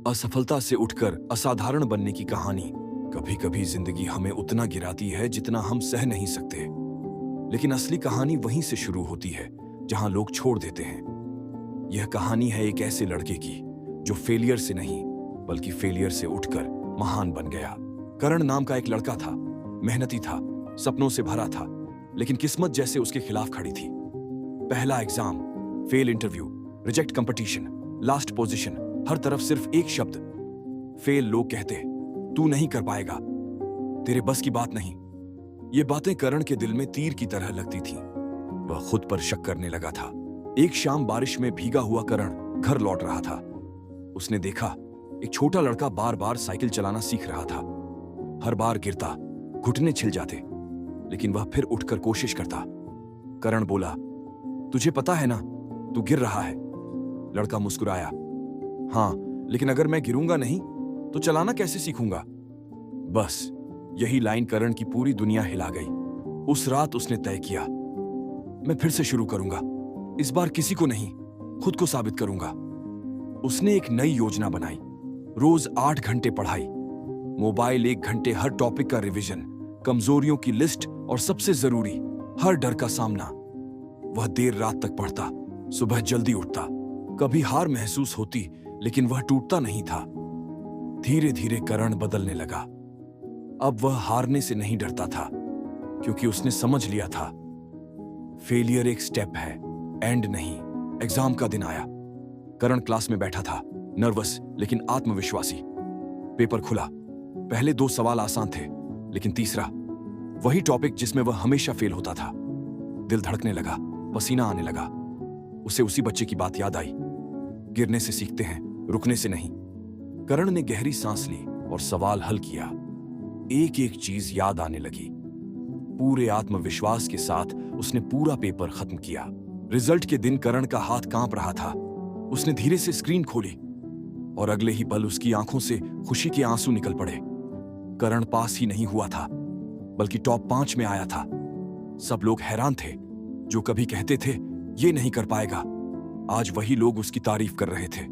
असफलता से उठकर असाधारण बनने की कहानी। कभी कभी जिंदगी हमें उतना गिराती है जितना हम सह नहीं सकते, लेकिन असली कहानी वहीं से शुरू होती है जहां लोग छोड़ देते हैं। यह कहानी है एक ऐसे लड़के की जो फेलियर से नहीं बल्कि फेलियर से उठकर महान बन गया। करण नाम का एक लड़का था, मेहनती था, सपनों से भरा था, लेकिन किस्मत जैसे उसके खिलाफ खड़ी थी। पहला exam, fail interview, reject competition, last position, हर तरफ सिर्फ एक शब्द फेल। लोग कहते तू नहीं कर पाएगा, तेरे बस की बात नहीं। ये बातें करण के दिल में तीर की तरह लगती थीं। वह खुद पर शक करने लगा था। एक शाम बारिश में भीगा हुआ करण घर लौट रहा था। उसने देखा एक छोटा लड़का बार बार साइकिल चलाना सीख रहा था। हर बार गिरता, घुटने छिल जाते, लेकिन वह फिर उठकर कोशिश करता। करण बोला, तुझे पता है ना तू गिर रहा है। लड़का मुस्कुराया, हाँ, लेकिन अगर मैं गिरूंगा नहीं तो चलाना कैसे सीखूंगा। बस यही लाइन करण की पूरी दुनिया हिला गई। उस रात उसने तय किया, मैं फिर से शुरू करूंगा। इस बार किसी को नहीं, खुद को साबित करूंगा। उसने एक नई योजना बनाई। रोज 8 घंटे पढ़ाई, मोबाइल 1 घंटे, हर टॉपिक का रिवीजन, कमजोरियों की लिस्ट और सबसे जरूरी हर डर का सामना। वह देर रात तक पढ़ता, सुबह जल्दी उठता। कभी हार महसूस होती, लेकिन वह टूटता नहीं था। धीरे धीरे करण बदलने लगा। अब वह हारने से नहीं डरता था, क्योंकि उसने समझ लिया था फेलियर एक स्टेप है, एंड नहीं। एग्जाम का दिन आया। करण क्लास में बैठा था, नर्वस लेकिन आत्मविश्वासी। पेपर खुला। पहले 2 सवाल आसान थे, लेकिन तीसरा, वही टॉपिक जिसमें वह हमेशा फेल होता था। दिल धड़कने लगा, पसीना आने लगा। उसे उसी बच्चे की बात याद आई, गिरने से सीखते हैं, रुकने से नहीं। करण ने गहरी सांस ली और सवाल हल किया। एक एक चीज याद आने लगी। पूरे आत्मविश्वास के साथ उसने पूरा पेपर खत्म किया। रिजल्ट के दिन करण का हाथ कांप रहा था। उसने धीरे से स्क्रीन खोली और अगले ही पल उसकी आंखों से खुशी के आंसू निकल पड़े। करण पास ही नहीं हुआ था, बल्कि टॉप 5 में आया था। सब लोग हैरान थे। जो कभी कहते थे ये नहीं कर पाएगा, आज वही लोग उसकी तारीफ कर रहे थे।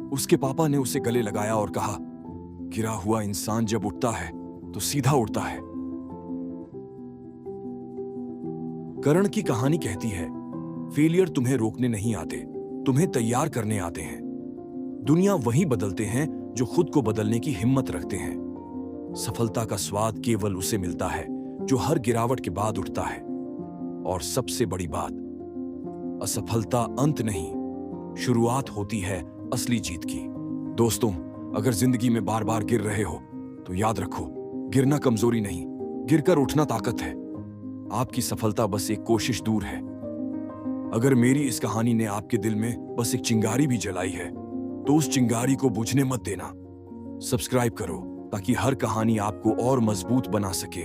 उसके पापा ने उसे गले लगाया और कहा, गिरा हुआ इंसान जब उठता है तो सीधा उठता है। करण की कहानी कहती है, फेलियर तुम्हें रोकने नहीं आते, तुम्हें तैयार करने आते हैं। दुनिया वही बदलते हैं जो खुद को बदलने की हिम्मत रखते हैं। सफलता का स्वाद केवल उसे मिलता है जो हर गिरावट के बाद उठता है। और सबसे बड़ी बात, असफलता अंत नहीं, शुरुआत होती है असली जीत की। दोस्तों, अगर जिंदगी में बार बार गिर रहे हो तो याद रखो, गिरना कमजोरी नहीं, गिरकर उठना ताकत है। आपकी सफलता बस एक कोशिश दूर है। अगर मेरी इस कहानी ने आपके दिल में बस एक चिंगारी भी जलाई है, तो उस चिंगारी को बुझने मत देना। सब्सक्राइब करो ताकि हर कहानी आपको और मजबूत बना सके।